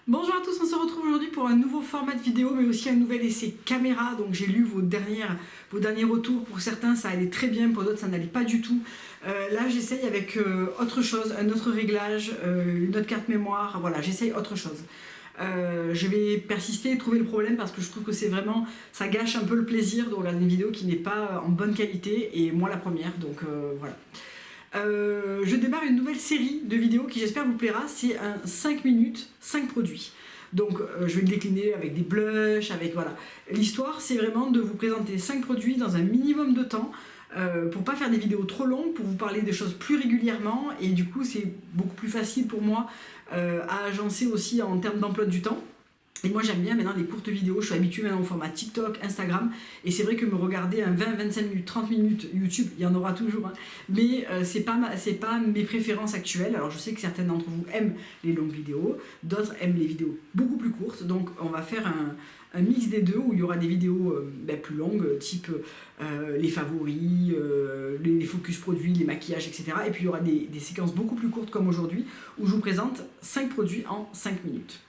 Bonjour à tous, on se retrouve aujourd'hui pour un nouveau format de vidéo mais aussi un nouvel essai caméra. Donc j'ai lu vos derniers retours, pour certains ça allait très bien, pour d'autres ça n'allait pas du tout. Là j'essaye avec autre chose, un autre réglage, une autre carte mémoire, voilà j'essaye autre chose. Je vais persister et trouver le problème parce que je trouve que c'est vraiment, ça gâche un peu le plaisir de regarder une vidéo qui n'est pas en bonne qualité et moi la première, donc voilà. Je démarre une nouvelle série de vidéos qui j'espère vous plaira, c'est un 5 minutes, 5 produits. Donc je vais le décliner avec des blushs, avec voilà. L'histoire c'est vraiment de vous présenter 5 produits dans un minimum de temps pour pas faire des vidéos trop longues, pour vous parler des choses plus régulièrement et du coup c'est beaucoup plus facile pour moi à agencer aussi en termes d'emploi du temps. Et moi j'aime bien maintenant les courtes vidéos, je suis habituée maintenant au format TikTok, Instagram, et c'est vrai que me regarder un 20, 25 minutes, 30 minutes YouTube, il y en aura toujours, hein, mais c'est pas mes préférences actuelles. Alors je sais que certaines d'entre vous aiment les longues vidéos, d'autres aiment les vidéos beaucoup plus courtes, donc on va faire un mix des deux où il y aura des vidéos plus longues, type les favoris, les focus produits, les maquillages, etc. Et puis il y aura des séquences beaucoup plus courtes comme aujourd'hui, où je vous présente 5 produits en 5 minutes.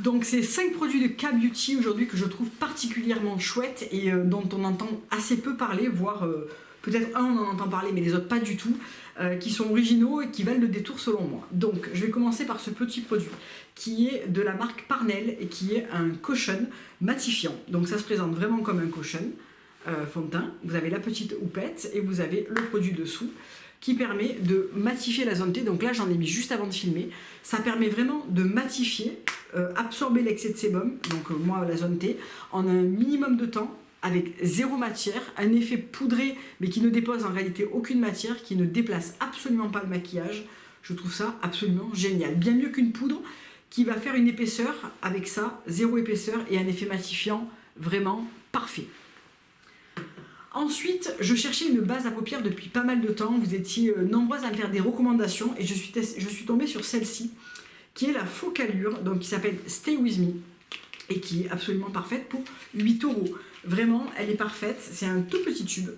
Donc c'est 5 produits de K-Beauty aujourd'hui que je trouve particulièrement chouettes et dont on entend assez peu parler, voire peut-être un on en entend parler mais les autres pas du tout, qui sont originaux et qui valent le détour selon moi. Donc je vais commencer par ce petit produit qui est de la marque Parnell et qui est un cushion matifiant. Donc ça se présente vraiment comme un cushion fond de teint. Vous avez la petite houppette et vous avez le produit dessous qui permet de matifier la zone T. Donc là j'en ai mis juste avant de filmer. Ça permet vraiment de matifier, absorber l'excès de sébum, donc moi la zone T, en un minimum de temps, avec zéro matière, un effet poudré mais qui ne dépose en réalité aucune matière, qui ne déplace absolument pas le maquillage. Je trouve ça absolument génial. Bien mieux qu'une poudre qui va faire une épaisseur, avec ça, zéro épaisseur et un effet matifiant vraiment parfait. Ensuite, je cherchais une base à paupières depuis pas mal de temps. Vous étiez nombreuses à me faire des recommandations et je suis tombée sur celle-ci, qui est la Focallure, donc qui s'appelle Stay With Me et qui est absolument parfaite pour 8 €. Vraiment, elle est parfaite. C'est un tout petit tube,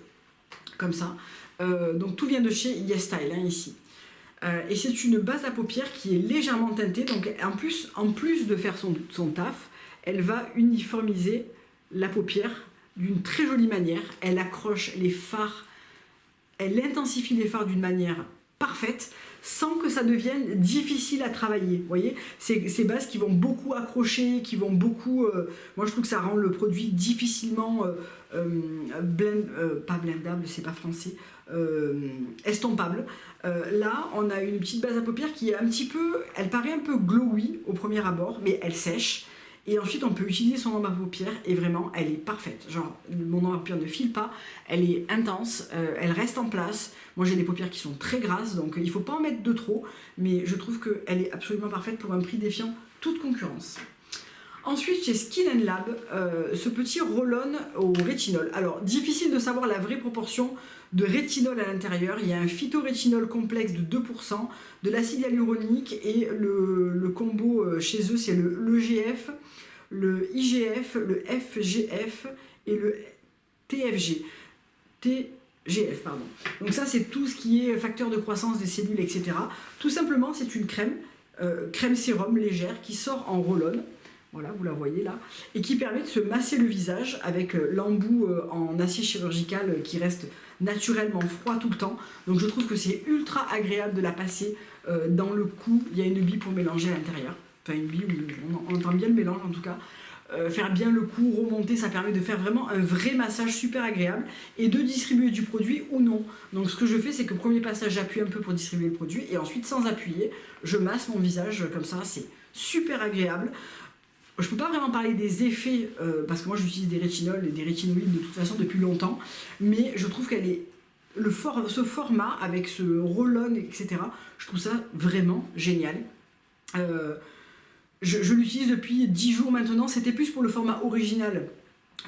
comme ça. Donc tout vient de chez YesStyle, hein, ici. Et c'est une base à paupières qui est légèrement teintée. Donc en plus de faire son taf, elle va uniformiser la paupière d'une très jolie manière. Elle accroche les fards, elle intensifie les fards d'une manière parfaite sans que ça devienne difficile à travailler. Vous voyez, ces bases qui vont beaucoup accrocher, qui vont beaucoup... moi je trouve que ça rend le produit difficilement pas blendable, c'est pas français, estompable. Là on a une petite base à paupières qui est un petit peu, elle paraît un peu glowy au premier abord, mais elle sèche. Et ensuite, on peut utiliser son ombre à paupières et vraiment, elle est parfaite. Genre, mon ombre à paupières ne file pas, elle est intense, elle reste en place. Moi, j'ai des paupières qui sont très grasses, donc il ne faut pas en mettre de trop, mais je trouve qu'elle est absolument parfaite pour un prix défiant toute concurrence. Ensuite, chez Skin Lab, ce petit roll-on au rétinol. Alors, difficile de savoir la vraie proportion de rétinol à l'intérieur. Il y a un phytorétinol complexe de 2%, de l'acide hyaluronique et le combo chez eux, c'est le EGF, le IGF, le FGF et le TGF, pardon. Donc ça, c'est tout ce qui est facteur de croissance des cellules, etc. Tout simplement, c'est une crème sérum légère qui sort en roll-on. Voilà, vous la voyez là, et qui permet de se masser le visage avec l'embout en acier chirurgical qui reste naturellement froid tout le temps. Donc je trouve que c'est ultra agréable de la passer dans le cou. Il y a une bille pour mélanger à l'intérieur. Enfin une bille, on entend bien le mélange en tout cas. Faire bien le cou, remonter, ça permet de faire vraiment un vrai massage super agréable et de distribuer du produit ou non. Donc ce que je fais, c'est que premier passage, j'appuie un peu pour distribuer le produit et ensuite sans appuyer, je masse mon visage comme ça, c'est super agréable. Je ne peux pas vraiment parler des effets, parce que moi j'utilise des rétinols et des rétinoïdes de toute façon depuis longtemps, mais je trouve qu'elle est, ce format avec ce roll-on, etc., je trouve ça vraiment génial. Je l'utilise depuis 10 jours maintenant, c'était plus pour le format original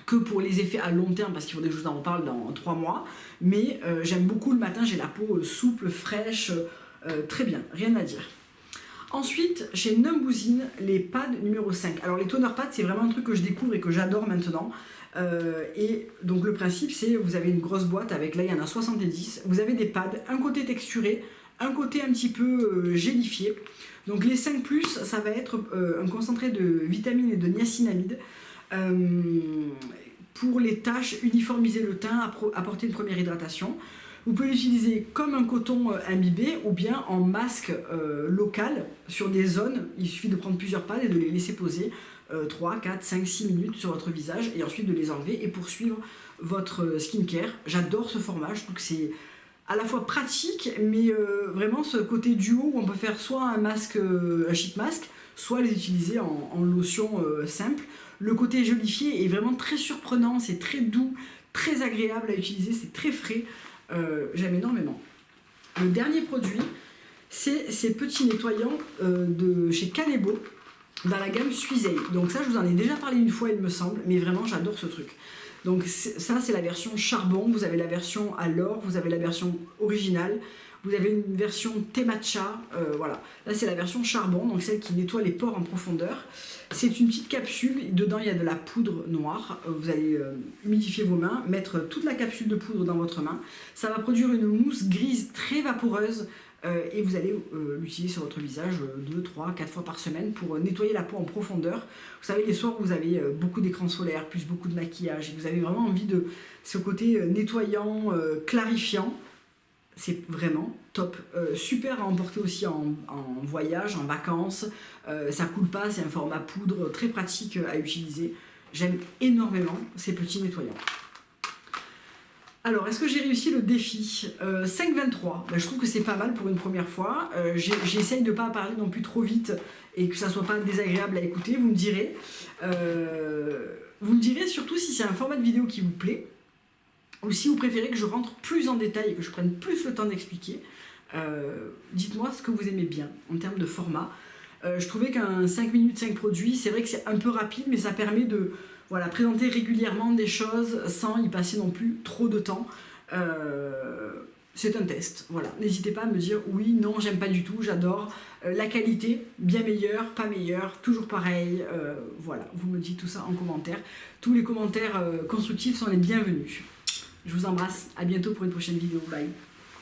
que pour les effets à long terme, parce qu'il faudrait que je vous en reparle dans 3 mois, mais j'aime beaucoup le matin, j'ai la peau souple, fraîche, très bien, rien à dire. Ensuite, chez Numbuzin, les pads numéro 5. Alors les toner pads, c'est vraiment un truc que je découvre et que j'adore maintenant. Et donc le principe, c'est vous avez une grosse boîte avec, là il y en a 70. Vous avez des pads, un côté texturé, un côté un petit peu gélifié. Donc les 5+, ça va être un concentré de vitamines et de niacinamide pour les taches, uniformiser le teint, apporter une première hydratation. Vous pouvez l'utiliser comme un coton imbibé ou bien en masque local sur des zones. Il suffit de prendre plusieurs pales et de les laisser poser 3, 4, 5, 6 minutes sur votre visage et ensuite de les enlever et poursuivre votre skincare. J'adore ce format, je trouve que c'est à la fois pratique, mais vraiment ce côté duo où on peut faire soit un masque, un sheet mask, soit les utiliser en lotion simple. Le côté jolifié est vraiment très surprenant, c'est très doux, très agréable à utiliser, c'est très frais. J'aime énormément. Le dernier produit, c'est ces petits nettoyants de chez Kanebo dans la gamme Suisei. Donc ça, je vous en ai déjà parlé une fois, il me semble, mais vraiment, j'adore ce truc. Donc ça, c'est la version charbon. Vous avez la version à l'or, vous avez la version originale, vous avez une version thé matcha. Voilà. Là, c'est la version charbon, donc celle qui nettoie les pores en profondeur. C'est une petite capsule. Dedans, il y a de la poudre noire. Vous allez humidifier vos mains, mettre toute la capsule de poudre dans votre main. Ça va produire une mousse grise très vaporeuse. Et vous allez l'utiliser sur votre visage 2, 3, 4 fois par semaine pour nettoyer la peau en profondeur. Vous savez, les soirs où vous avez beaucoup d'écran solaire, plus beaucoup de maquillage, et vous avez vraiment envie de ce côté nettoyant, clarifiant, c'est vraiment top. Super à emporter aussi en voyage, en vacances. Ça coule pas, c'est un format poudre très pratique à utiliser. J'aime énormément ces petits nettoyants. Alors, est-ce que j'ai réussi le défi 5,23 ben, je trouve que c'est pas mal pour une première fois. J'essaye de ne pas parler non plus trop vite et que ça soit pas désagréable à écouter, vous me direz. Vous me direz surtout si c'est un format de vidéo qui vous plaît ou si vous préférez que je rentre plus en détail et que je prenne plus le temps d'expliquer. Dites-moi ce que vous aimez bien en termes de format. Je trouvais qu'un 5 minutes 5 produits, c'est vrai que c'est un peu rapide, mais ça permet de présenter régulièrement des choses sans y passer non plus trop de temps. C'est un test, voilà. N'hésitez pas à me dire oui, non, j'aime pas du tout, j'adore. La qualité, bien meilleure, pas meilleure, toujours pareil. Voilà, vous me dites tout ça en commentaire. Tous les commentaires constructifs sont les bienvenus. Je vous embrasse, à bientôt pour une prochaine vidéo, bye.